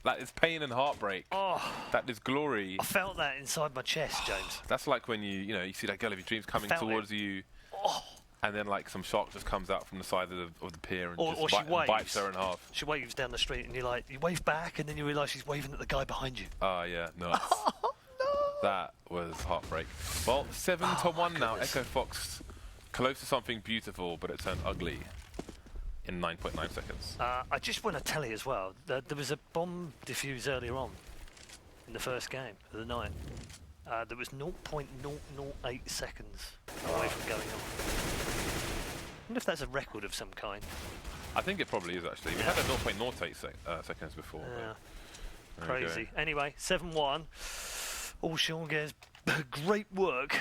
That is pain and heartbreak. Oh, that is glory. I felt that inside my chest, James. That's like when you see that girl of your dreams coming towards you, and then like some shark just comes out from the side of the pier and or just bites her in half. She waves down the street, and you wave back, and then you realise she's waving at the guy behind you. Oh yeah, nuts. Oh, no. That was heartbreak. Well, 7-1 now. Echo Fox close to something beautiful, but it turned ugly in 9.9 seconds. I just want to tell you as well that there was a bomb defuse earlier on in the first game of the night. There was 0.008 seconds away from going off. I wonder if that's a record of some kind. I think it probably is actually. We had a 0.08 seconds before. Yeah. Crazy. Anyway, 7-1. All Sean's great work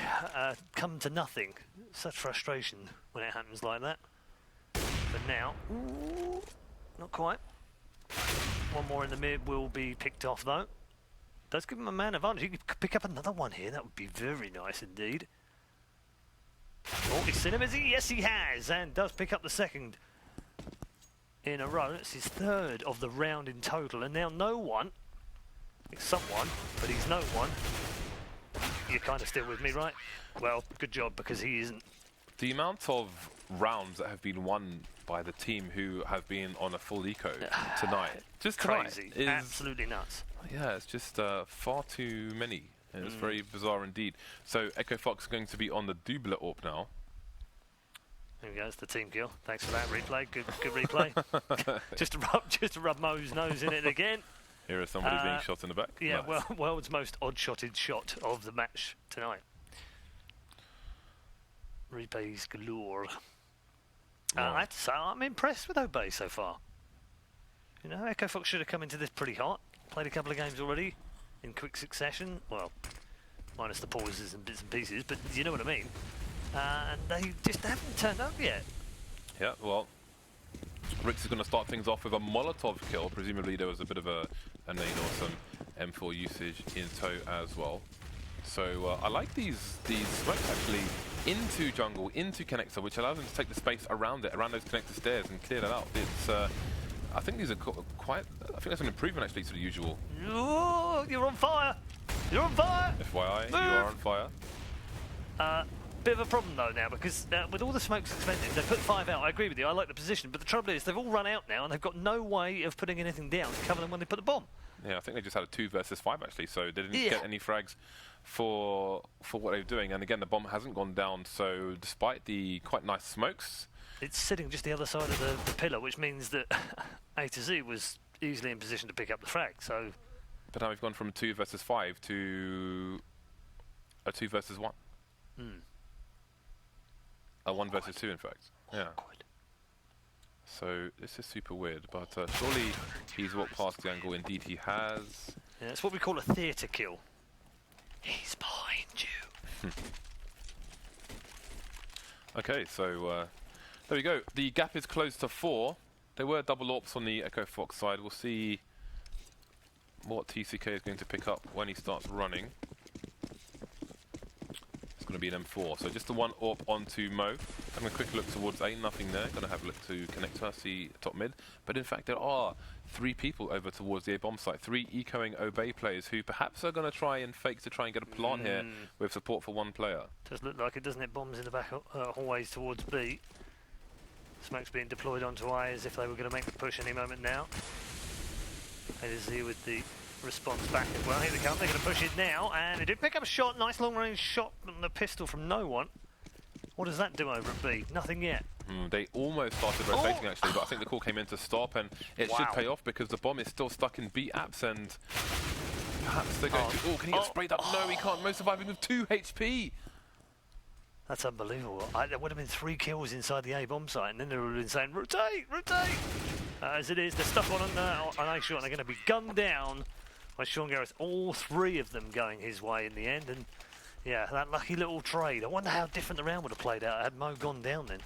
come to nothing. Such frustration when it happens like that. But now, ooh, not quite. One more in the mid will be picked off though. Does give him a man advantage. He could pick up another one here. That would be very nice indeed. Oh, he's seen him, is he? Yes, he has, and does pick up the second in a row. It's his third of the round in total, and now no one. It's someone, but he's no one. You're kind of still with me, right? Well, good job, because he isn't. The amount of rounds that have been won by the team who have been on a full eco tonight, just crazy, is absolutely nuts. Yeah, it's just far too many. It's very bizarre indeed. So Echo Fox is going to be on the double AWP now. There we go, it's the team kill. Thanks for that replay. Good replay. just to rub Mo's nose in it again. Here is somebody being shot in the back. Yeah, nice. well, world's most odd-shotted shot of the match tonight. Replays galore. I have to say, I'm impressed with Obey so far. You know, Echo Fox should have come into this pretty hot. Played a couple of games already in quick succession. Well, minus the pauses and bits and pieces, but you know what I mean. And they just haven't turned up yet. Yeah, well, Rix is going to start things off with a Molotov kill. Presumably there was a bit of a nade or some M4 usage in tow as well. So I like these smokes actually into jungle, into connector, which allows them to take the space around it, around those connector stairs and clear that out. It's, I think these are quite, I think that's an improvement actually to the usual. Oh, you're on fire! You're on fire! FYI, Move. you are on fire. Bit of a problem though now, because with all the smokes expended, they put 5 out. I agree with you, I like the position, but the trouble is they've all run out now and they've got no way of putting anything down to cover them when they put the bomb. Yeah, I think they just had a 2 versus 5 actually, so they didn't get any frags for what they were doing. And again, the bomb hasn't gone down, so despite the quite nice smokes, it's sitting just the other side of the pillar, which means that A to Z was easily in position to pick up the frag. So, but now we've gone from 2 versus 5 to a 2 versus 1. A 1 versus 2, in fact. Yeah. So this is super weird, but surely he's walked past the angle. Indeed, he has. Yeah, it's what we call a theatre kill. He's behind you. Okay, so there we go. The gap is close to 4. There were double AWPs on the Echo Fox side. We'll see what TCK is going to pick up when he starts running. It's going to be an M4. So just the 1 AWP onto Mo. Having a quick look towards A, nothing there. Going to have a look to connector, see top mid. But in fact, there are 3 people over towards the A bomb site. 3 ecoing Obey players who perhaps are going to try and fake to try and get a plant here with support for 1 player. Does look like it, doesn't it? Bombs in the back hallways towards B. Smoke's being deployed onto A as if they were going to make the push any moment now. A to Z with the response back as well. Here they come, they're going to push it now, and they did pick up a shot, nice long range shot from the pistol from no one. What does that do over at B? Nothing yet. They almost started rotating actually, but I think the call came in to stop, and it should pay off because the bomb is still stuck in B apps, and perhaps they're going to... Oh, can he get sprayed up? No, he can't. Mo surviving with 2 HP. That's unbelievable. There would have been 3 kills inside the A bomb site, and then they would have been saying, rotate, rotate! As it is, they're stuck on A shot, and they're going to be gunned down by Sean Gareth. All 3 of them going his way in the end, and yeah, that lucky little trade. I wonder how different the round would have played out had Mo gone down then.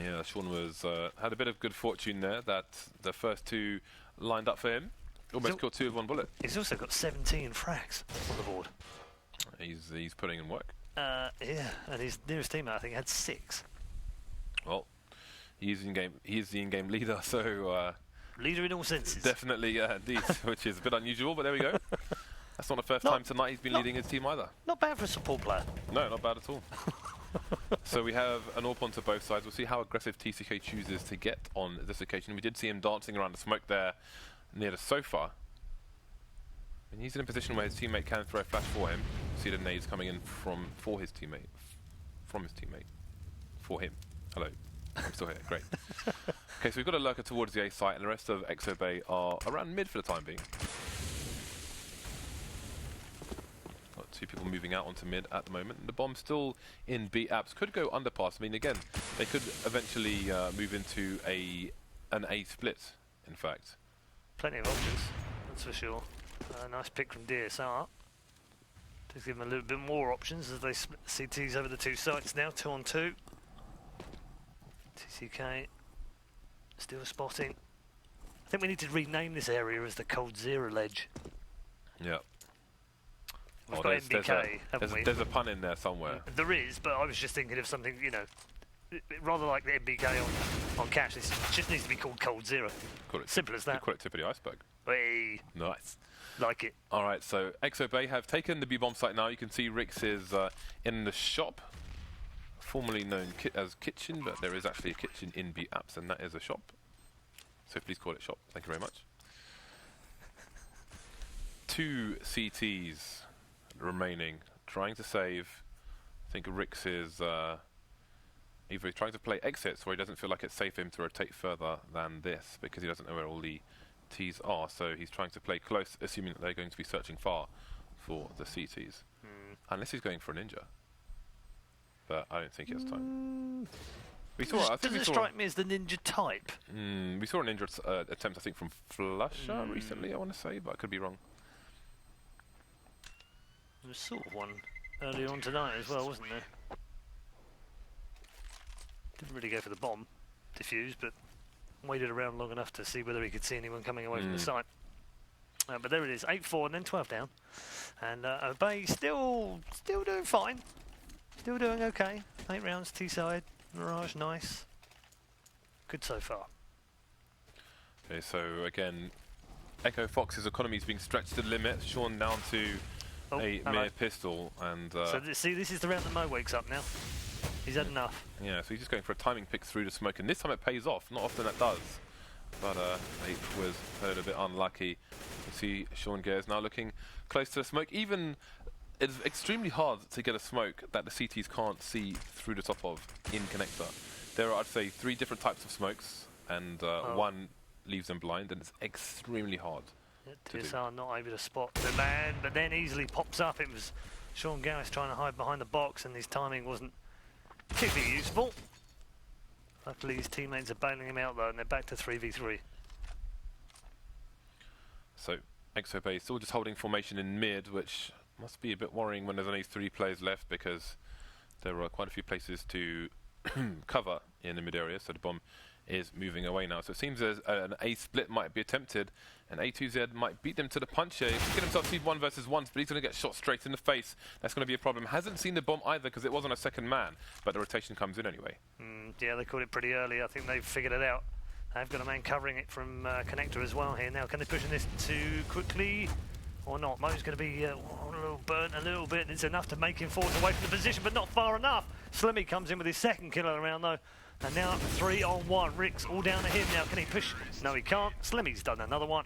Yeah, Sean was had a bit of good fortune there that the first 2 lined up for him. Almost killed 2 with 1 bullet. He's also got 17 frags on the board. He's putting in work. Yeah, and his nearest teammate I think had 6. Well, he's the in-game leader, so Leader in all senses. Definitely, indeed, which is a bit unusual, but there we go. That's not the first time tonight he's been leading his team either. Not bad for a support player. No, not bad at all. So we have an AWP onto both sides. We'll see how aggressive TCK chooses to get on this occasion. We did see him dancing around the smoke there near the sofa. And he's in a position where his teammate can throw a flash for him. See the nades coming in from his teammate. For him. Hello. I'm still here. Great. Okay, so we've got a lurker towards the A site, and the rest of Obey are around mid for the time being. Got two people moving out onto mid at the moment. The bomb still in B apps. Could go underpass. I mean, again, they could eventually move into an A split, in fact. Plenty of options, that's for sure. Nice pick from DSR. Just give them a little bit more options as they split the CTs over the two sites now, 2 on 2. TCK still spotting. I think we need to rename this area as the Cold Zero Ledge. Yeah. We've got MBK, haven't we? There's a pun in there somewhere. There is, but I was just thinking of something, you know, rather like the MBK on Cash, this just needs to be called Cold Zero. Simple as that. Call it tip of the iceberg. Hey. Nice. Like it. All right, so Obey have taken the B-bomb site now. You can see Rix is in the shop, formerly known as kitchen, but there is actually a kitchen in B apps, and that is a shop. So please call it shop. Thank you very much. 2 CTs remaining, trying to save. I think Rix is either he's trying to play exits, or he doesn't feel like it's safe for him to rotate further than this because he doesn't know where all the T's are. So he's trying to play close, assuming that they're going to be searching far for the CTs, unless he's going for a ninja. But I don't think he has time. Doesn't strike me as the ninja type. We saw a ninja attempt, I think, from Flusher recently, I want to say, but I could be wrong. There was sort of one earlier on tonight as well, wasn't there? Didn't really go for the bomb, diffuse, but waited around long enough to see whether he could see anyone coming away from the site. But there it is, 8-4 and then 12 down. And Obey still doing fine. Still doing okay. 8 rounds T-side. Mirage, nice. Good so far. Okay, so again, Echo Fox's economy is being stretched to the limit. Sean down to a mere pistol. And so see, this is the round that Mo wakes up now. He's had enough. Yeah, so he's just going for a timing pick through the smoke, and this time it pays off. Not often that does. But 8 was heard a bit unlucky. You see Sean Gares now looking close to the smoke. Even it's extremely hard to get a smoke that the CTs can't see through the top of in connector. There are, I'd say, 3 different types of smokes, and one leaves them blind, and it's extremely hard. TSR not able to spot the man, but then easily pops up. It was Sean Garris trying to hide behind the box, and his timing wasn't particularly useful. Luckily his teammates are bailing him out though, and they're back to 3v3. So Obey still just holding formation in mid, which must be a bit worrying when there's only 3 players left, because there are quite a few places to cover in the mid area. So the bomb is moving away now. So it seems as an A split might be attempted, and A2Z might beat them to the punch here. He's get himself seed 1 versus 1, but he's going to get shot straight in the face. That's going to be a problem. Hasn't seen the bomb either because it wasn't a second man, but the rotation comes in anyway. Yeah, they caught it pretty early. I think they've figured it out. They've got a man covering it from connector as well here. Now, can they push this too quickly or not? Mo's going to be a little burnt a little bit. It's enough to make him forward away from the position, but not far enough. Slimmy comes in with his second kill of the round though. And now up to 3 on 1. Rick's all down to him now. Can he push? No, he can't. Slimmy's done another one.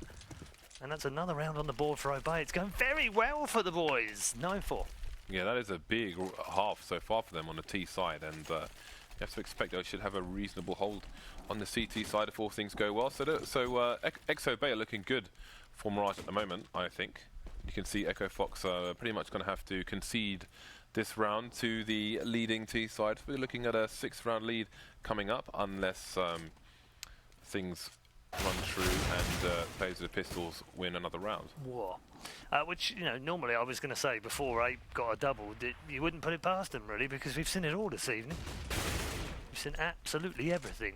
And that's another round on the board for Obey. It's going very well for the boys. 9-4. Yeah, that is a big half so far for them on the T side. And you have to expect they should have a reasonable hold on the CT side if all things go well. So Obey are looking good for Mirage at the moment, I think. You can see Echo Fox pretty much going to have to concede this round to the leading T side. We're looking at a 6th round lead coming up, unless things run true and players with the pistols win another round. Whoa. Which, you know, normally I was going to say before Ape got a double, that you wouldn't put it past them really, because we've seen it all this evening. We've seen absolutely everything.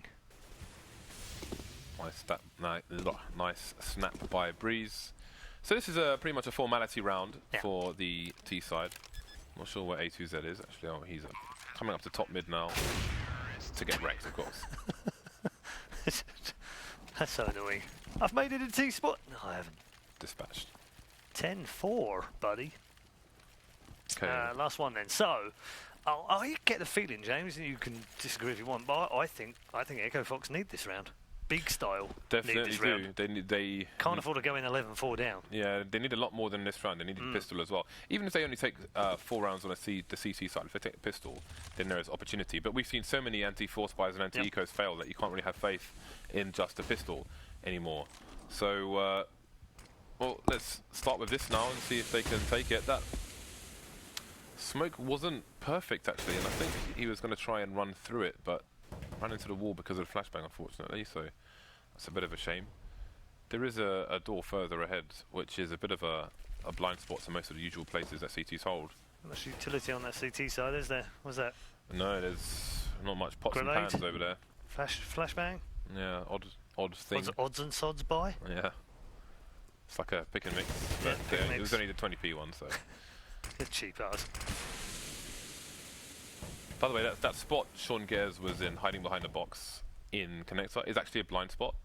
Nice snap by Breeze. So this is pretty much a formality round for the T side. Not sure where A2Z is actually. Oh, he's coming up to top mid now to get wrecked, of course. That's so annoying. I've made it a T-spot. No, I haven't. Dispatched. 10-4, buddy. Okay. Last one then. So, I get the feeling, James, and you can disagree if you want, but I think Echo Fox need this round. Big style. Definitely need this do. round. They can't afford to go in 11-4 down. Yeah, they need a lot more than this round. They need a pistol as well. Even if they only take 4 rounds on the CT side, if they take a pistol, then there is opportunity. But we've seen so many anti-force buys and anti-ecos fail that you can't really have faith in just a pistol anymore. So, well, let's start with this now and see if they can take it. That smoke wasn't perfect, actually, and I think he was going to try and run through it, but ran into the wall because of the flashbang, unfortunately, so that's a bit of a shame. There is a door further ahead, which is a bit of a blind spot to most of the usual places that CTs hold. Much utility on that CT side, is there? What's that? No, there's not much pots Grenade? and pans over there. Flashbang? Yeah, odd thing. Odds and sods buy? Yeah. It's like a pick and mix, Yeah, but pick and it mix. was only the 20p one, so. Good cheap ass. By the way, that spot Sean Gers was in, hiding behind the box in Connector, is actually a blind spot.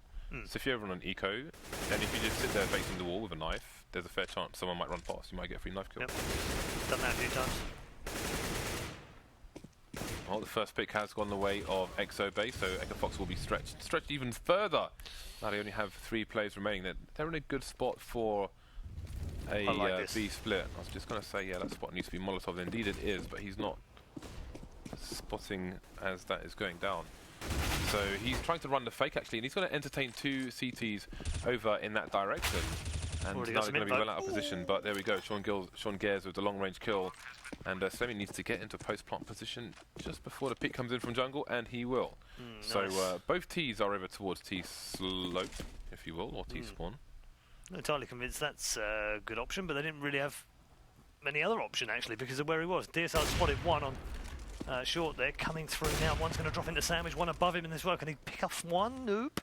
So if you're ever on an eco, then if you just sit there facing the wall with a knife, there's a fair chance someone might run past. You might get a free knife kill. Yep. Done that a few times. Well, the first pick has gone the way of Exo Bay, so Echo Fox will be stretched even further. Now they only have 3 players remaining. They're in a good spot for a like B split. I was just going to say, yeah, that spot needs to be Molotov. Indeed it is, but he's not spotting as that is going down. So he's trying to run the fake, actually, and he's going to entertain 2 CTs over in that direction. And Already now got they're going to some be info. well out of position, but there we go. Sean Gers with the long-range kill. And Semi needs to get into post-plant position just before the pick comes in from jungle, and he will. So Nice. both Ts are over towards T slope, if you will, or T spawn. Not entirely convinced that's a good option, but they didn't really have many other option, actually, because of where he was. DSR spotted one on short there, coming through now. One's going to drop into sandwich, one above him in this work. Can he pick off one? Nope.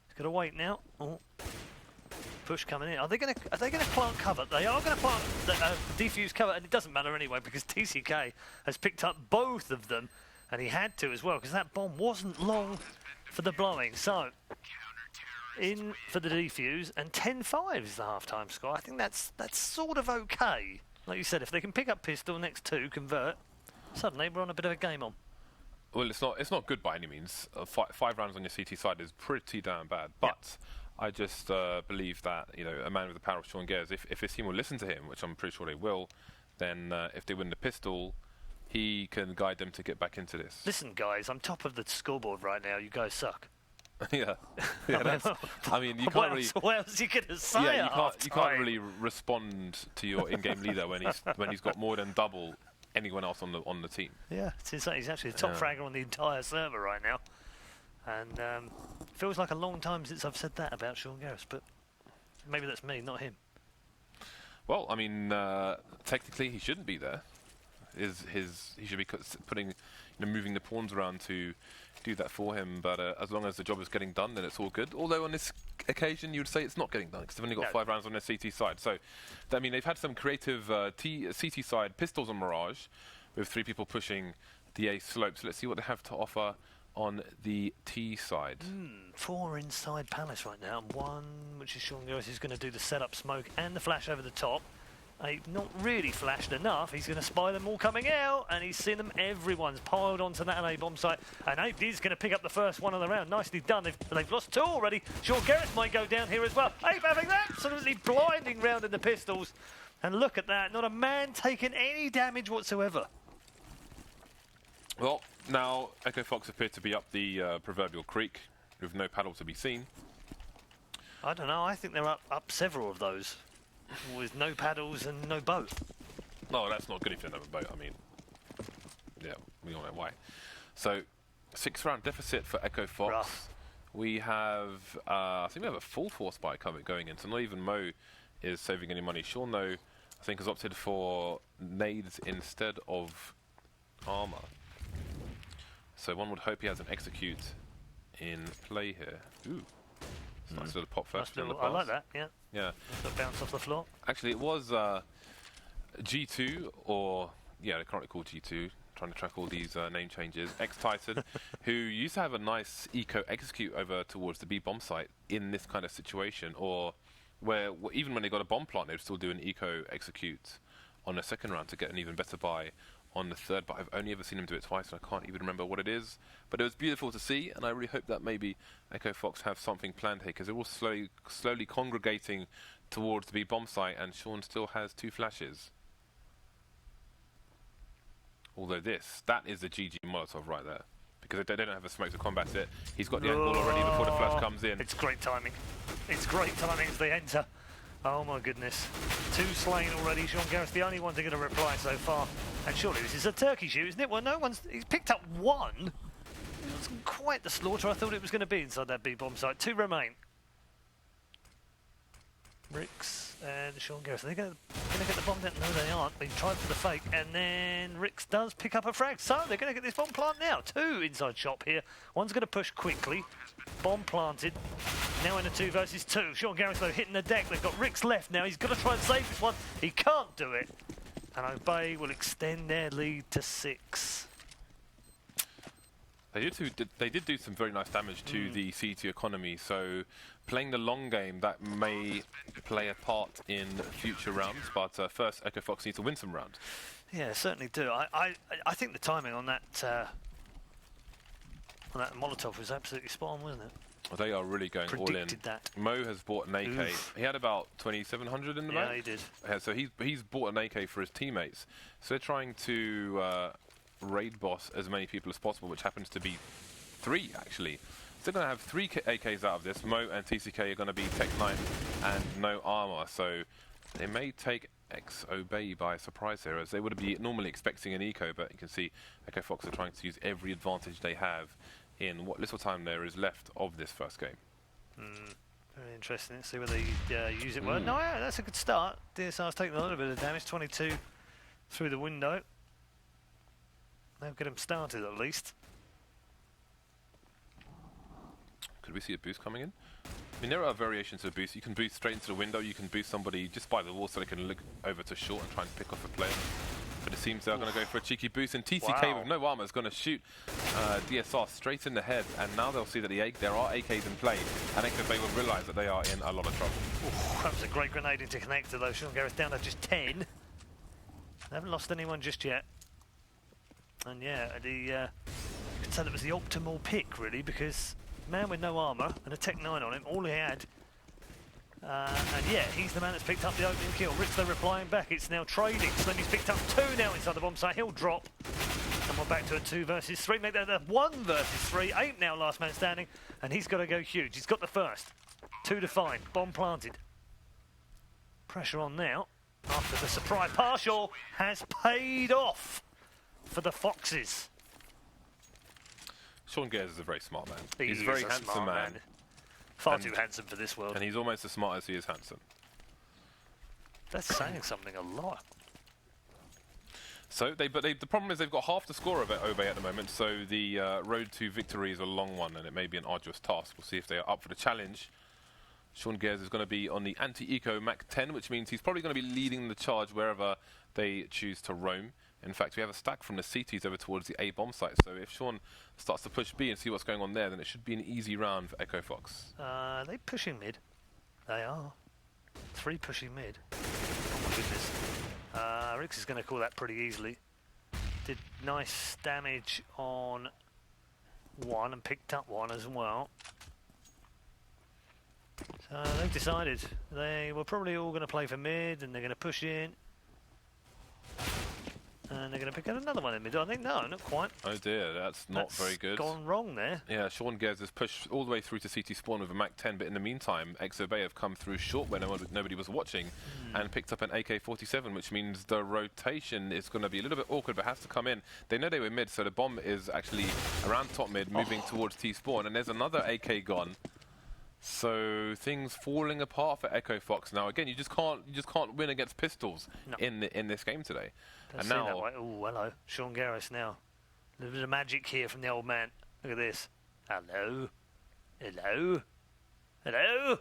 He's got to wait now. Oh. Push coming in. Are they going to plant cover? They are going to plant defuse cover, and it doesn't matter anyway because TCK has picked up both of them, and he had to as well because that bomb wasn't long for the blowing. So in for the defuse, and 10-5 is the half-time score. I think that's sort of okay. Like you said, if they can pick up pistol next 2, convert, suddenly we're on a bit of a game on. Well, it's not good by any means. 5 rounds on your CT side is pretty damn bad, but I just believe that, you know, a man with the power of Sean Gers, if his team will listen to him, which I'm pretty sure they will, then if they win the pistol, he can guide them to get back into this. Listen, guys, I'm top of the scoreboard right now. You guys suck. yeah, that's, I mean, you can't really. What else are you going to say? Yeah, you can't really respond to your in-game leader when he's got more than double anyone else on the team. Yeah, it's insane. He's actually the top fragger on the entire server right now, and feels like a long time since I've said that about Sean Garris, but maybe that's me, not him. Well, I mean, technically he shouldn't be there. He should be putting, moving the pawns around to do that for him. But as long as the job is getting done, then it's all good. Although on this occasion, you would say it's not getting done because they've only got 5 rounds on their CT side. So, I mean, they've had some creative CT side pistols on Mirage, with 3 people pushing the A slope. So let's see what they have to offer on the T side. 4 inside Palace right now, and 1 which is Sean Garris is going to do the setup smoke and the flash over the top. Not really flashed enough. He's going to spy them all coming out, and he's seen them. Everyone's piled onto that A bomb site, and Abe is going to pick up the first one of the round. Nicely done. They've lost 2 already. Sean Garris might go down here as well. Abe having that absolutely blinding round in the pistols, and look at that. Not a man taking any damage whatsoever. Well, now Echo Fox appear to be up the proverbial creek with no paddle to be seen. I don't know. I think they're up several of those with no paddles and no boat. No, that's not good if you don't have a boat. I mean, yeah, we all know why. So, 6-round deficit for Echo Fox. Rough. We have, I think we have a full force buy going in, so not even Mo is saving any money. Sean, though, I think has opted for nades instead of armor. So one would hope he has an execute in play here. Ooh. It's nice little pop first. Nice little, I like that, yeah. Yeah. Nice bounce off the floor. Actually, it was G2, or, yeah, they're currently called G2. Trying trying to track all these name changes. X-Titan, who used to have a nice eco execute over towards the B bomb site in this kind of situation, or where even when they got a bomb plant, they'd still do an eco execute on the second round to get an even better buy on the third, but I've only ever seen him do it twice, and I can't even remember what it is. But it was beautiful to see, and I really hope that maybe Echo Fox have something planned here, because they're all slowly congregating towards the B bomb site, and Sean still has 2 flashes. Although that is the GG Molotov right there, because they don't have a smoke to combat it. He's got the angle already before the flash comes in. It's great timing. It's great timing as they enter. Oh my goodness. 2 slain already. Sean Garrett's the only one to get a reply so far. And surely this is a turkey shoot, isn't it? Well, he's picked up 1. It wasn't quite the slaughter I thought it was going to be inside that B bomb site. 2 remain. Rix and Sean Garrett. Are they going to get the bomb down? No, they aren't. They tried for the fake, and then Rix does pick up a frag. So they're going to get this bomb plant now. 2 inside shop here. One's going to push quickly. Bomb planted. Now in a 2 versus 2. Sean Garrett though hitting the deck. They've got Rix left now. He's got to try and save this one. He can't do it. And Obey will extend their lead to 6. They did do some very nice damage to the C2 economy, so playing the long game, that may play a part in future rounds, but first Echo Fox needs to win some rounds. Yeah, certainly do. I think the timing on that Molotov was absolutely spot on, wasn't it? Well, they are really going all in. That. Mo has bought an AK. Oof. He had about 2,700 in the bank. Yeah, he did. So he's bought an AK for his teammates. So they're trying to raid boss as many people as possible, which happens to be 3 actually. So they're going to have 3 AKs out of this. Mo and TCK are going to be Tech 9 and no armor. So they may take Obey by surprise here, as they would be normally expecting an eco, but you can see Echo Fox are trying to use every advantage they have in what little time there is left of this first game. Very interesting. Let's see whether they use it well. No, yeah, that's a good start. DSR's taking a little bit of damage. 22 through the window. They'll get him started at least. Could we see a boost coming in? I mean, there are variations of boost. You can boost straight into the window. You can boost somebody just by the wall so they can look over to short and try and pick off a player. But it seems they're going to go for a cheeky boost, and TCK with no armor is going to shoot DSR straight in the head, and now they'll see that there are AKs in play, and Obey will realise that they are in a lot of trouble. Ooh, that was a great grenade into connector though. Sean Garrett's down to just 10. They haven't lost anyone just yet. And yeah, you could say that was the optimal pick really, because man with no armour and a Tech 9 on him, all he had. And yeah, he's the man that's picked up the opening kill. Rix though replying back, it's now trading. Slendy's picked up 2 now inside the bomb site. He'll drop. And we're back to a 2 versus 3. Make that a 1 versus 3. 8 now, last man standing. And he's got to go huge. He's got the first. 2 to find. Bomb planted. Pressure on now. After the surprise partial has paid off for the Foxes. Sean Garrett is a very smart man. He's a very handsome man. Far too handsome for this world. And he's almost as smart as he is handsome. That's saying something a lot. So, the problem is they've got half the score of Obey at the moment, so the road to victory is a long one, and it may be an arduous task. We'll see if they are up for the challenge. Sean Garrett is going to be on the anti-eco Mach 10, which means he's probably going to be leading the charge wherever they choose to roam. In fact, we have a stack from the CTs over towards the A bomb site, so if Sean starts to push B and see what's going on there, then it should be an easy round for Echo Fox. Are they pushing mid? They are. 3 pushing mid. Oh my goodness. Rix is going to call that pretty easily. Did nice damage on 1 and picked up 1 as well. So they've decided they were probably all going to play for mid, and they're going to push in. And they're going to pick out another one in mid. I think, no, not quite. Oh dear, that's not very good. Gone wrong there. Yeah, Sean Garrett has pushed all the way through to CT spawn with a Mach 10, but in the meantime, Obey have come through short where nobody was watching and picked up an AK-47, which means the rotation is going to be a little bit awkward, but has to come in. They know they were mid, so the bomb is actually around top mid, moving towards T spawn, and there's another AK gone. So things falling apart for Echo Fox now. Again, you just can't win against pistols in this game today. And now, oh hello, Sean Garrett now. A little bit of magic here from the old man. Look at this. Hello, hello, hello.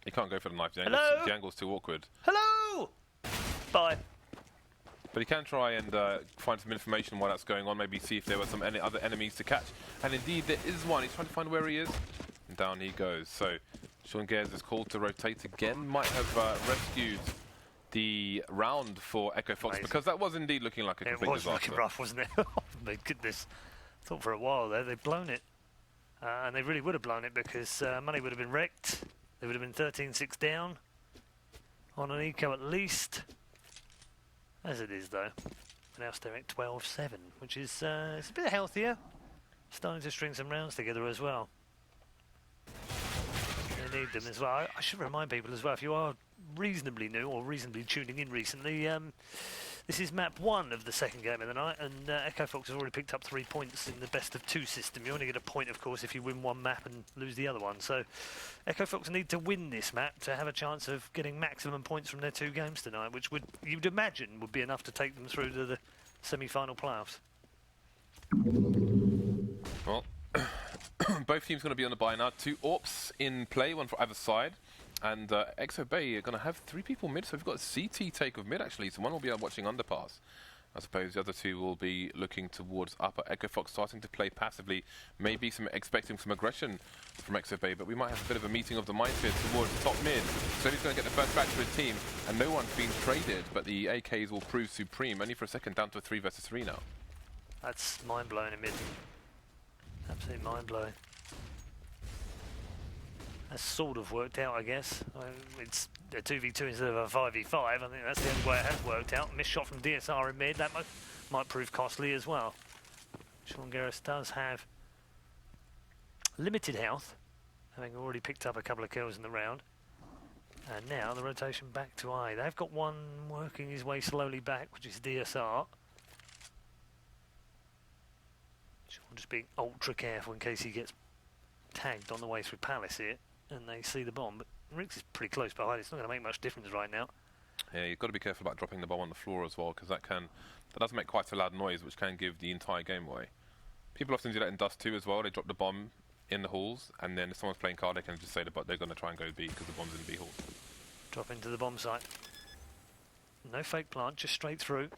He can't go for the knife. The angle's too awkward. Hello. Bye. But he can try and find some information while that's going on, maybe see if there were some other enemies to catch. And indeed, there is one. He's trying to find where he is. And down he goes. So, Sean Gares is called to rotate again. Might have rescued the round for Echo Fox, because that was indeed looking like a complete disaster. It was looking rough, wasn't it? Oh my goodness. Thought for a while there they'd blown it. And they really would have blown it, because money would have been wrecked. They would have been 13-6 down. On an eco at least. As it is, though. Now staring at 12-7, which is it's a bit healthier. Starting to string some rounds together as well. They need them as well. I should remind people as well, if you are reasonably new or reasonably tuning in recently, this is map 1 of the second game of the night, and Echo Fox has already picked up 3 points in the best of 2 system. You only get a point, of course, if you win one map and lose the other one. So Echo Fox need to win this map to have a chance of getting maximum points from their 2 games tonight, which you'd imagine would be enough to take them through to the semi-final playoffs. Well, both teams going to be on the bye now. 2 AWPs in play, one for either side. And Exo Bay are going to have 3 people mid, so we've got a CT take of mid actually, so one will be watching underpass. I suppose the other 2 will be looking towards upper. Echo Fox starting to play passively, maybe expecting some aggression from Exo Bay, but we might have a bit of a meeting of the minds here towards top mid. So he's going to get the first back to his team, and no one's been traded, but the AKs will prove supreme. Only for a second, down to a 3 versus 3 now. That's mind-blowing in mid. Absolutely mind-blowing. That's sort of worked out, I guess. It's a 2v2 instead of a 5v5. I think that's the only way it has worked out. Missed shot from DSR in mid. That might prove costly as well. Sean Garris does have limited health, having already picked up a couple of kills in the round. And now the rotation back to I. They've got one working his way slowly back, which is DSR. Sean just being ultra careful in case he gets tagged on the way through Palace here. And they see the bomb, but Rix is pretty close behind. It's not going to make much difference right now. Yeah, you've got to be careful about dropping the bomb on the floor as well, because that does make quite a loud noise, which can give the entire game away. People often do that in Dust 2 as well. They drop the bomb in the halls, and then if someone's playing card, they can just say they're going to try and go B because the bomb's in B hall. Drop into the bomb site. No fake plant, just straight through.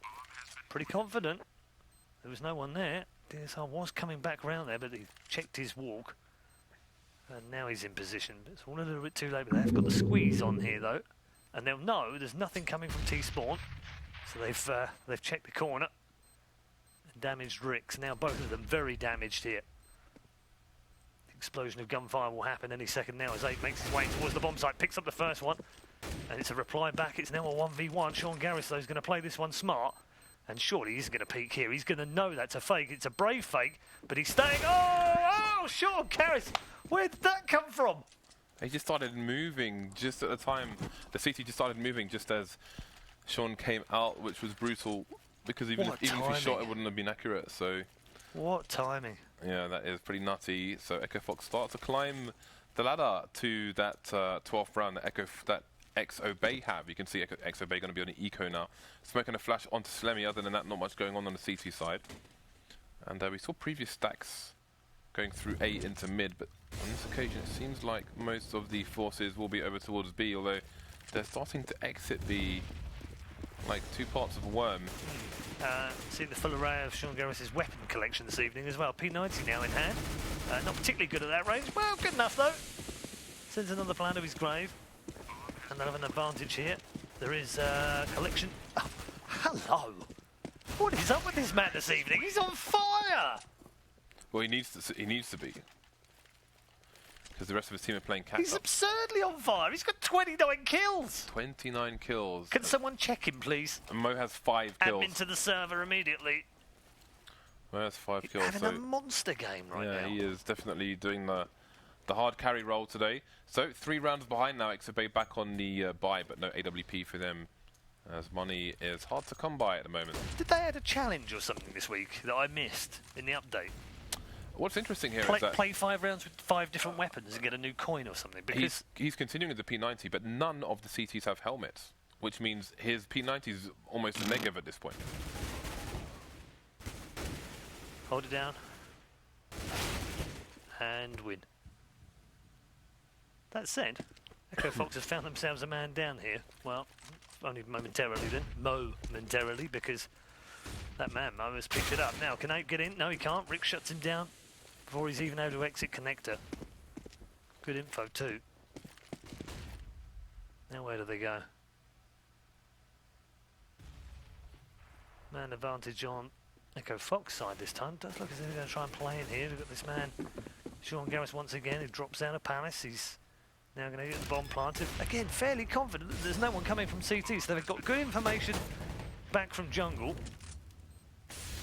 Pretty confident. There was no one there. DSR was coming back round there, but he checked his walk. And now he's in position. It's all a little bit too late, but they've got the squeeze on here though, and they'll know there's nothing coming from T-spawn, so they've checked the corner and damaged Rix. Now both of them very damaged here. The explosion of gunfire will happen any second now as 8 makes his way towards the bomb site, picks up the first one, and it's a reply back. It's now a 1v1. Sean Garris though is going to play this one smart, and surely he isn't going to peek here. He's going to know that's a fake. It's a brave fake, but he's staying. Oh, Sean Garris. Where did that come from? He just started moving just at the time. The CT just started moving just as Sean came out, which was brutal, because even if he shot, it wouldn't have been accurate. So, what timing? Yeah, that is pretty nutty. So Echo Fox starts to climb the ladder to that 12th round that Exo Bay have. You can see Exo Bay going to be on the eco now. Smoking a flash onto Slemmy. Other than that, not much going on the CT side. And we saw previous stacks going through A into mid, but on this occasion it seems like most of the forces will be over towards B, although they're starting to exit B like 2 parts of a worm. See the full array of Sean Garris' weapon collection this evening as well. P90 now in hand. Not particularly good at that range. Well, good enough though. Sends another plan to his grave. And they'll have an advantage here. There is collection. Oh, hello. What is up with this man this evening? He's on fire! Well, he needs to be. Because the rest of his team are playing catch-up. He's absurdly on fire. He's got 29 kills. 29 kills. Can someone check him, please? And Mo has 5 kills. Admin to the server immediately. Mo has 5 kills. He's having a monster game right now. Yeah, he is definitely doing the hard carry role today. So 3 rounds behind now. Exo Bay back on the bye, but no AWP for them, as money is hard to come by at the moment. Did they add a challenge or something this week that I missed in the update? What's interesting here is that play 5 rounds with 5 different weapons and get a new coin or something. Because he's continuing with the P90, but none of the CTs have helmets, which means his P90 is almost a negative at this point. Hold it down and win. That said, Echo Fox has found themselves a man down here. Well, only momentarily then. Momentarily, because that man Mo has picked it up. Now, can Ape get in? No, he can't. Rick shuts him down before he's even able to exit connector. Good info too. Now where do they go? Man advantage on Echo Fox side this time. Does look as if they're going to try and play in here. We've got this man, Sean Garris, once again, who drops down a Palace. He's now going to get the bomb planted. Again, fairly confident that there's no one coming from CT, so they've got good information back from jungle.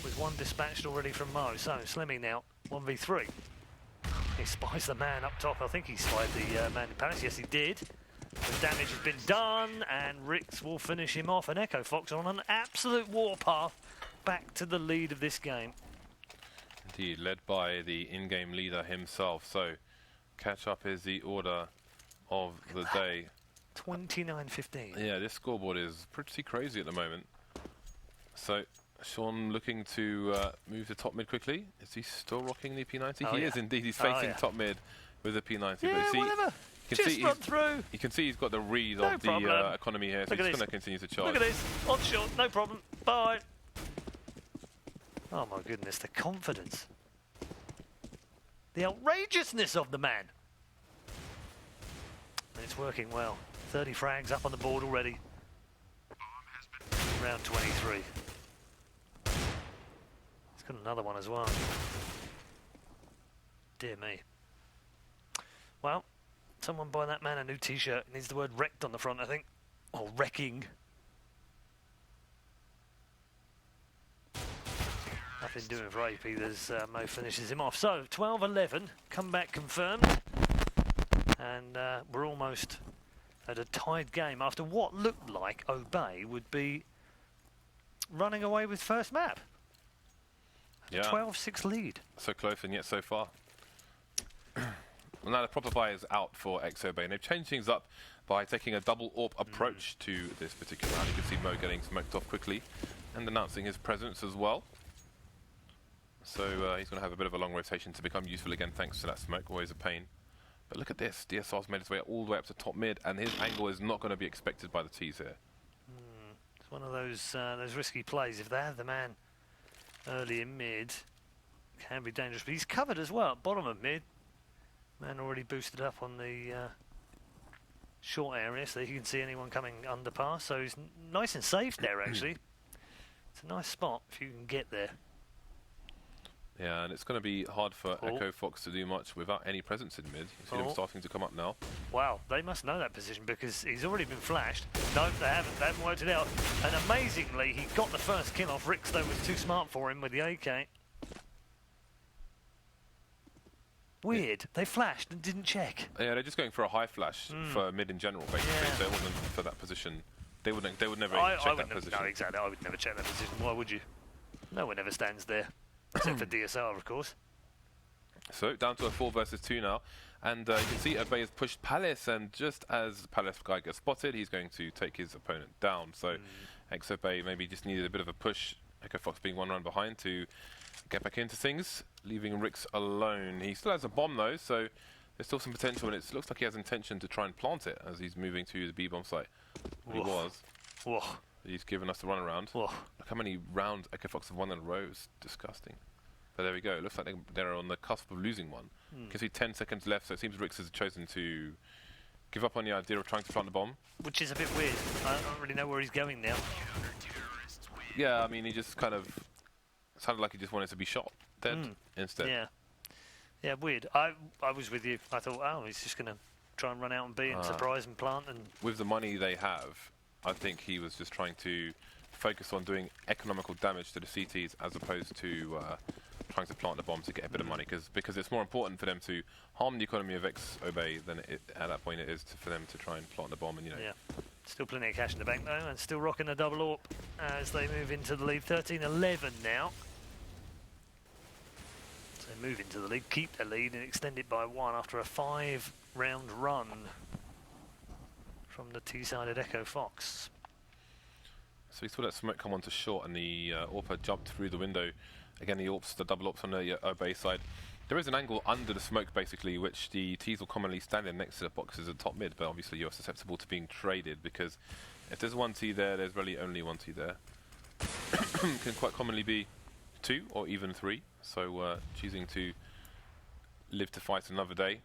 With one dispatched already from Mo. So, Slimmy now, 1v3. He spies the man up top. I think he spied the man in Palace. Yes, he did. The damage has been done, and Rix will finish him off. And Echo Fox on an absolute warpath back to the lead of this game. Indeed, led by the in-game leader himself. So, catch up is the order of the day. 29-15. Yeah, this scoreboard is pretty crazy at the moment. So, Sean looking to move to top mid quickly. Is he still rocking the P90? Oh, he yeah. is indeed. He's facing top mid with the P90. Yeah, but whatever. Just run through. You can see he's got the read No of the economy here, so he's going to continue to charge. Look at this. On shot, no problem. Bye. Oh my goodness, the confidence. The outrageousness of the man. And it's working well. 30 frags up on the board already. Round 23. He's got another one as well. Dear me. Well, someone buy that man a new t-shirt. It needs the word wrecked on the front, I think. Or wrecking. Nothing doing for AP as Mo finishes him off. So, 12-11, comeback confirmed. And we're almost at a tied game after what looked like Obey would be running away with first map. Yeah. 12-6 lead. So close and yet so far. Well, now the proper buy is out for Obey, and they've changed things up by taking a double AWP approach to this particular round. You can see Mo getting smoked off quickly and announcing his presence as well. So he's going to have a bit of a long rotation to become useful again thanks to that smoke, always a pain. But look at this, DSR's made his way all the way up to top mid, and his angle is not going to be expected by the T's here. It's one of those risky plays. If they have the man early in mid, can be dangerous. But he's covered as well, bottom of mid. Man already boosted up on the short area, so you can see anyone coming underpass. So he's nice and safe there, actually. It's a nice spot if you can get there. Yeah, and it's going to be hard for Echo Fox to do much without any presence in mid. You see them starting to come up now. Wow, they must know that position because he's already been flashed. No, they haven't. They haven't worked it out. And amazingly, he got the first kill off. Rix, though, was too smart for him with the AK. Weird. They flashed and didn't check. Yeah, they're just going for a high flash for mid in general, basically. Yeah. So it wasn't for that position. They would never check that position. No, exactly. I would never check that position. Why would you? No one ever stands there. Except for DSR, of course. So, down to a 4 versus 2 now. And you can see Obey has pushed Palace, and just as Palace guy gets spotted, he's going to take his opponent down. So, Obey maybe just needed a bit of a push. Echo Fox being one run behind to get back into things, leaving Rix alone. He still has a bomb, though, so there's still some potential, and it looks like he has intention to try and plant it as he's moving to the B-bomb site. He was. Whoa. He's given us the run around. Whoa. Look how many rounds Echo Fox have won in a row. It's disgusting. But there we go. It looks like they're on the cusp of losing one. You can see 10 seconds left, so it seems Rix has chosen to give up on the idea of trying to plant the bomb. Which is a bit weird. I don't really know where he's going now. Yeah, I mean, he just kind of sounded like he just wanted to be shot dead instead. Yeah. Yeah, weird. I was with you. I thought, oh, he's just going to try and run out and B and surprise and plant. And with the money they have, I think he was just trying to focus on doing economical damage to the CTs as opposed to trying to plant the bomb to get a bit of money, because it's more important for them to harm the economy of Obey than at that point it is for them to try and plant the bomb. And yeah, still plenty of cash in the bank though, and still rocking a double AWP as they move into the lead. 13-11 now. So move into the lead, keep the lead, and extend it by 1 after a 5-round run from the T-sided Echo Fox. So we saw that smoke come onto short, and the AWP jumped through the window. Again, the double AWPs on the Obey side There is an angle under the smoke, basically, which the T's will commonly stand in next to the boxes at top mid, but obviously you're susceptible to being traded, because if there's one T there, there's really only one T there. Can quite commonly be 2 or even 3, so choosing to live to fight another day.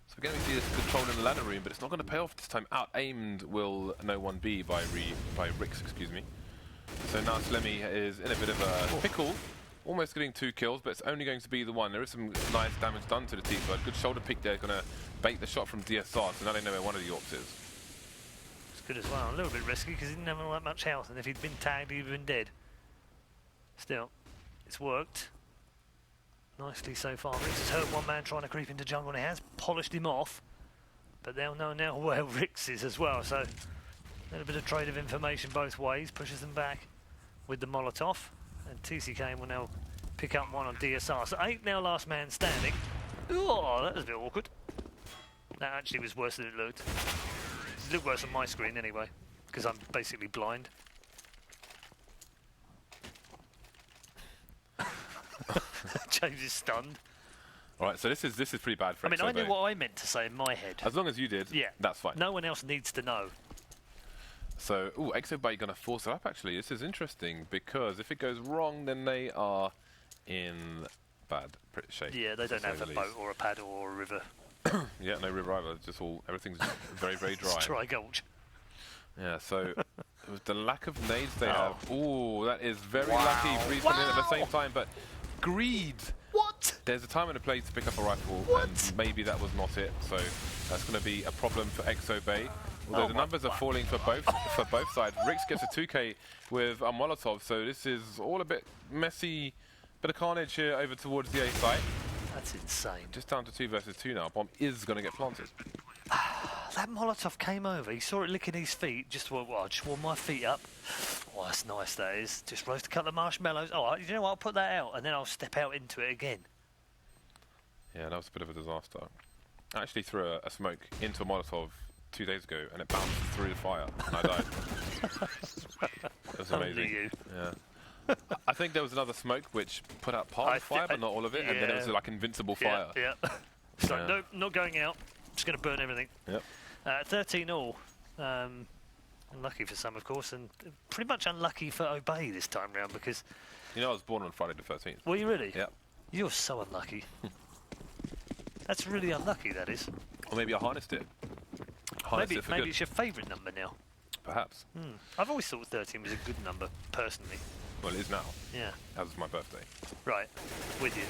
So again, we see this control in the ladder room, but it's not going to pay off this time. Out-aimed will no one be by Rix, excuse me. So now Slemmy is in a bit of a pickle, almost getting 2 kills, but it's only going to be the 1. There is some nice damage done to the T side. Good shoulder pick there, going to bait the shot from DSR, so now they know where one of the Orcs is. It's good as well. A little bit risky because he didn't have all that much health, and if he'd been tagged, he'd have been dead. Still, it's worked nicely so far. Rix has heard one man trying to creep into jungle, and he has polished him off, but they'll know now where Rix is as well, so a little bit of trade of information both ways, pushes them back with the Molotov, and TCK will now pick up one on DSR. So 8 now, last man standing. Oh, that was a bit awkward. That actually was worse than it looked. It looked worse on my screen anyway, because I'm basically blind. James is stunned. Alright, so this is pretty bad for I mean, XOB. I knew what I meant to say in my head. As long as you did, Yeah, that's fine. No one else needs to know. So, XOB going to force it up, actually. This is interesting, because if it goes wrong, then they are in bad shape. Yeah, they don't have a boat or a paddle or a river. Yeah, no river either. Just everything's very, very dry. It's dry gulch. Yeah, so with the lack of nades they have. Ooh, that is very lucky. Breeze coming in at the same time, but greed. What? There's a time and a place to pick up a rifle, and maybe that was not it. So that's going to be a problem for XOB. Although the numbers are falling for both sides. Rix gets a 2K with a Molotov, so this is all a bit messy. Bit of carnage here over towards the A site. That's insane. Just down to 2 versus 2 now. Bomb is going to get planted. That Molotov came over. He saw it licking his feet. Just well, I just warmed my feet up. Oh, that's nice. That is. Just roast a couple of marshmallows. Oh, you know what? I'll put that out, and then I'll step out into it again. Yeah, that was a bit of a disaster. I actually threw a smoke into a Molotov 2 days ago, and it bounced through the fire, and I died. It was amazing. Only you. Yeah. I think there was another smoke which put out part of the fire, but not all of it, and then it was like invincible fire. Yeah. It's like, nope, not going out. Just going to burn everything. Yep. 13 all. Unlucky for some, of course, and pretty much unlucky for Obey this time round because... You know, I was born on Friday the 13th. Were you really? Yeah. You're so unlucky. That's really unlucky, that is. Or maybe I harnessed it. Maybe it's your favourite number now. Perhaps. I've always thought 13 was a good number, personally. Well, it is now. Yeah. As was my birthday. Right. With you.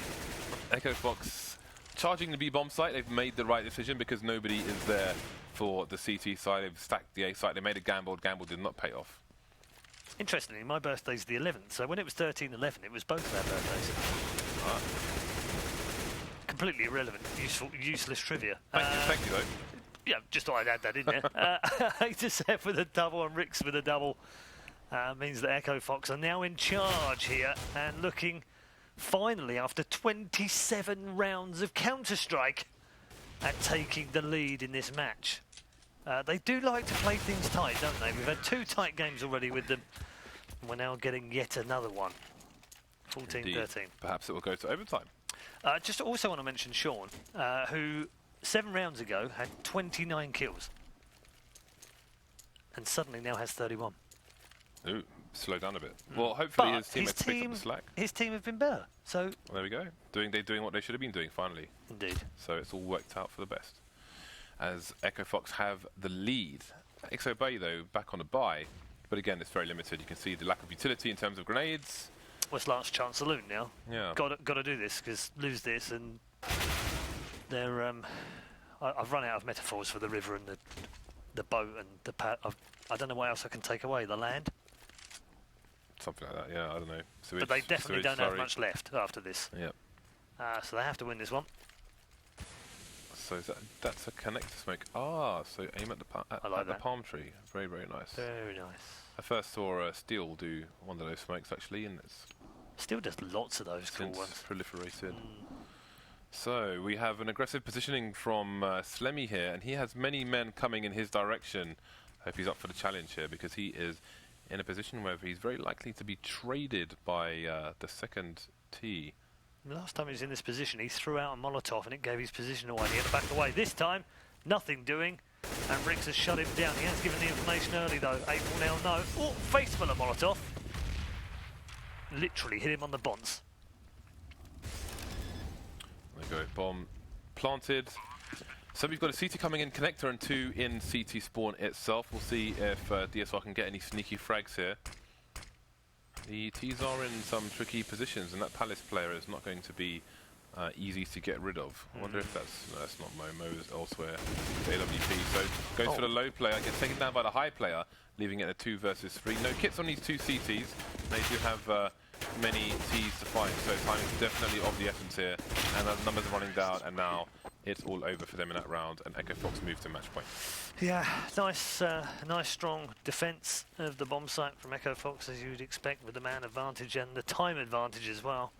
Echo Fox charging the B bomb site. They've made the right decision because nobody is there for the CT side. They've stacked the A site. They made a gamble. Gamble did not pay off. Interestingly, my birthday's the 11th, so when it was 13/11, it was both of our birthdays. Completely irrelevant, useless trivia. Thank you, though. Yeah, just thought I'd add that in there. 8-7 with a double and Rix with a double. Means that Echo Fox are now in charge here and looking, finally, after 27 rounds of Counter-Strike, at taking the lead in this match. They do like to play things tight, don't they? We've had 2 tight games already with them. We're now getting yet another one. 14-13. Perhaps it will go to overtime. Just also want to mention Sean, who 7 rounds ago had 29 kills. And suddenly now has 31. Ooh, slow down a bit. Well, hopefully his teammates picked up the slack. His team have been better. So well, there we go. They're doing what they should have been doing, finally. Indeed. So it's all worked out for the best. As Echo Fox have the lead. XOB, though, back on a bye. But again, it's very limited. You can see the lack of utility in terms of grenades. Well, it's last chance saloon now. Yeah. Got to do this, because lose this and they're... I've run out of metaphors for the river and the boat and the I don't know what else I can take away. The land? Something like that, yeah, I don't know. But they definitely don't have much left after this. Yep. So they have to win this one. So that's a connector smoke. Ah, so aim at the palm tree. Very, very nice. Very nice. I first saw Steel do one of those smokes, actually, and it's... Steel does lots of those cool ones. Proliferated. So we have an aggressive positioning from Slemmy here, and he has many men coming in his direction. Hope he's up for the challenge here, because he is in a position where he's very likely to be traded by the second T. The last time he was in this position, he threw out a Molotov and it gave his position away. He had to back away. This time, nothing doing, and Rix has shut him down. He has given the information early though. 8 will now know. Oh, face full of Molotov. Literally hit him on the bonds. There you go, bomb planted. So we've got a CT coming in connector and 2 in CT spawn itself. We'll see if DSR can get any sneaky frags here. The T's are in some tricky positions, and that Palace player is not going to be easy to get rid of. I wonder if that's not Mo. Mo is elsewhere. It's AWP. So goes for the low player, gets taken down by the high player, leaving it a 2 versus 3. No kits on these 2 CTs. They do have many T's to fight, so time is definitely of the essence here. And the numbers are running down, and now it's all over for them in that round, and Echo Fox moved to match point. Yeah, nice strong defence of the bomb site from Echo Fox, as you'd expect, with the man advantage and the time advantage as well,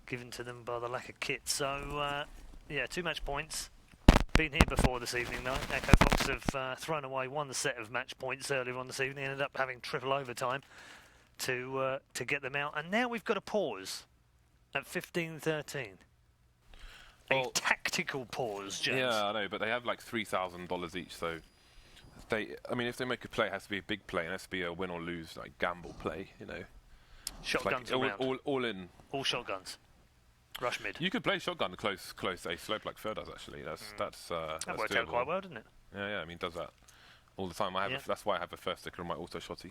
given to them by the lack of kit. So, yeah, 2 match points. Been here before this evening, though. Echo Fox have thrown away 1 set of match points earlier on this evening, ended up having triple overtime to get them out. And now we've got a pause at 15-13. A tactical pause, James. Yeah, I know, but they have like $3,000 each, so I mean, if they make a play, it has to be a big play, and it has to be a win or lose, like gamble play, you know. Shotguns like around. all in. All shotguns. Rush mid. You could play shotgun close a slope like Fer does, actually. That's that worked doable. out quite well, didn't it? Yeah, I mean, does that all the time. That's why I have a first sticker on my auto shotty.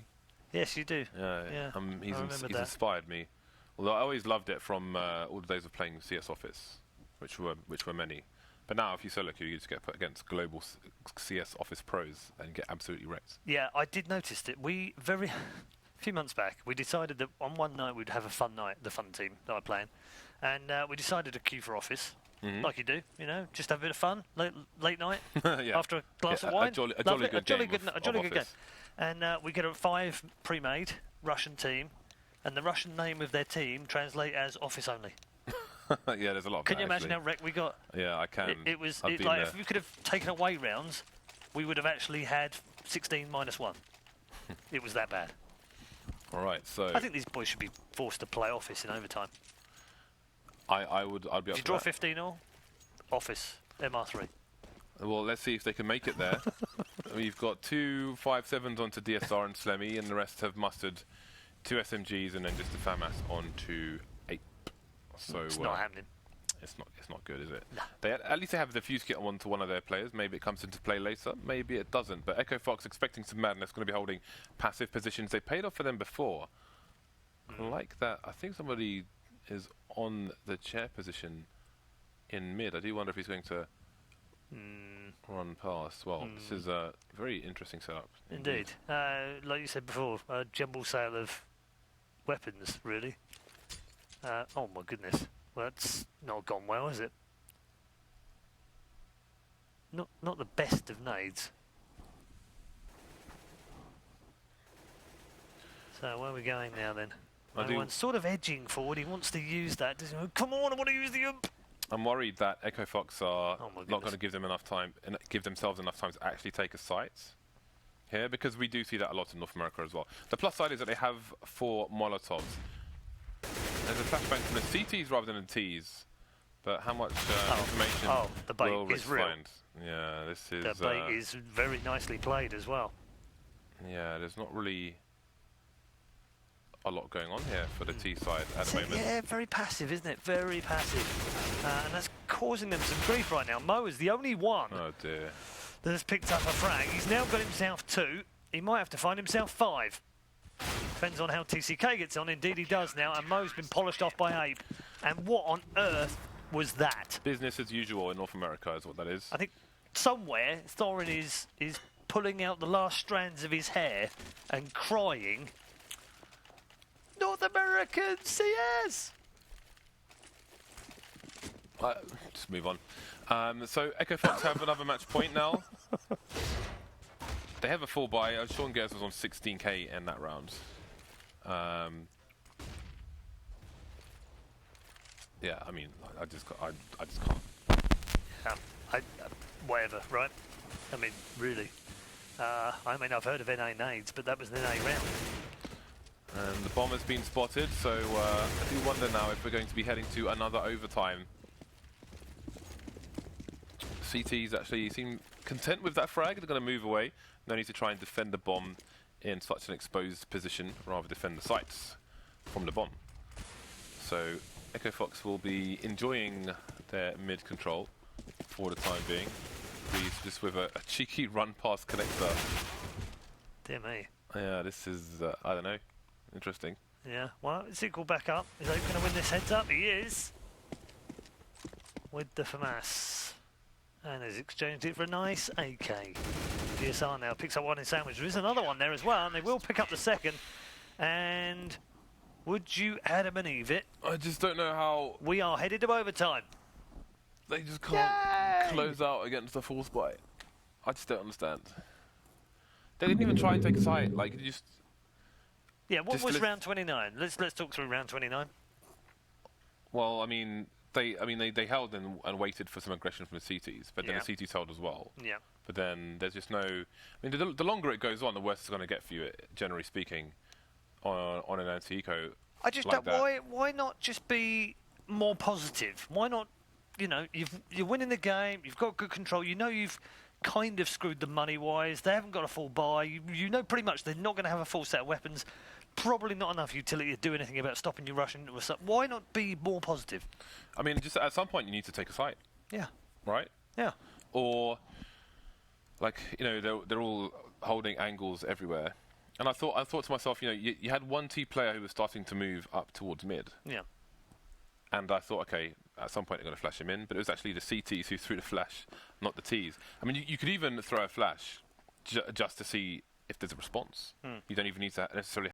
Yes, you do. Yeah. He's inspired me. Although I always loved it from all the days of playing CS Office, which were many. But now, if you solo queue, you just get put against global CS Office pros and get absolutely wrecked. Yeah, I did notice that a few months back, we decided that on one night we'd have a fun night, the fun team that I play in, and we decided to queue for Office, like you do, you know, just have a bit of fun, late night, after a glass of wine. A jolly good game. And we get a 5 pre-made Russian team, and the Russian name of their team translate as Office only. Yeah, there's a lot of Can that, you imagine actually. how wrecked we got? Yeah, I can. It was like if we could have taken away rounds, we would have actually had 16 minus 1. It was that bad. All right, so I think these boys should be forced to play Office in overtime. I'd be up Did you for draw that. 15 all? Office, MR3. Well, let's see if they can make it there. We've got 2 5.7s onto DSR and Slemmy, and the rest have mustered 2 SMGs and then just a FAMAS onto 8. So It's not happening. It's not good, is it? No. At least they have the fuse kit onto one of their players. Maybe it comes into play later. Maybe it doesn't. But Echo Fox expecting some madness, going to be holding passive positions. They paid off for them before. Like that. I think somebody is on the chair position in mid. I do wonder if he's going to run past. Well, this is a very interesting setup. Indeed. Like you said before, a jumble sale of weapons, really. Oh my goodness. Well, that's not gone well, is it? Not the best of nades. So where are we going now then? Everyone's sort of edging forward. He wants to use that. Doesn't he? Come on, I want to use the ump. I'm worried that Echo Fox are not going to give them enough time and give themselves enough time to actually take a site here, because we do see that a lot in North America as well. The plus side is that they have 4 Molotovs. There's a flashbang from the CTs rather than the Ts, but how much information the bait will Rix is real. find? Yeah, this is... The bait is very nicely played as well. Yeah, there's not really a lot going on here for the T side at the moment. Yeah, very passive, isn't it? Very passive. And that's causing them some grief right now. Mo is the only one Oh dear. that has picked up a frag. He's now got himself 2. He might have to find himself 5. Depends on how TCK gets on. Indeed he does now, and Mo's been polished off by Ape. And what on earth was that? Business as usual in North America is what that is. I think somewhere Thorin is pulling out the last strands of his hair and crying, North American CS! Just move on. So Echo Fox have another match point now. They have a 4 buy. Sean Gers was on 16k in that round. Yeah, I mean, I just can't. Yeah, whatever, right? I mean, really. I mean, I've heard of NA nades, but that was an NA round. And the bomb has been spotted, so I do wonder now if we're going to be heading to another overtime. CTs actually seem content with that frag. They're going to move away. No need to try and defend the bomb in such an exposed position, rather defend the sites from the bomb. So Echo Fox will be enjoying their mid control for the time being. He's just with a cheeky run past connector. Dear me. Yeah, this is, I don't know, interesting. Yeah, well, Zickle back up. Is Oak going to win this heads up? He is. With the FAMAS. And has exchanged it for a nice AK. DSR now picks up one in sandwich. There is another one there as well, and they will pick up the second. And would you Adam and Eve it? I just don't know how... We are headed to overtime. They just can't close out against the full spy. I just don't understand. They didn't even try and take a side. Like, you just... Yeah, what was round 29? Let's talk through round 29. Well, I mean, they held and waited for some aggression from the CTs, but then the CTs held as well. Yeah. But then there's just no... I mean, the longer it goes on, the worse it's going to get for you, generally speaking, on an anti-eco. I just like don't... Why not just be more positive? Why not... You know, you're winning the game, you've got good control, you know you've kind of screwed them money-wise, they haven't got a full buy, you know pretty much they're not going to have a full set of weapons, probably not enough utility to do anything about stopping you rushing into a sub. Why not be more positive? I mean, just at some point you need to take a site. Yeah. Right? Yeah. Or, like, you know, they're all holding angles everywhere. And I thought to myself, you know, you had one T player who was starting to move up towards mid. Yeah. And I thought, okay, at some point they're going to flash him in, but it was actually the CTs who threw the flash, not the Ts. I mean, you could even throw a flash just to see if there's a response. You don't even need to necessarily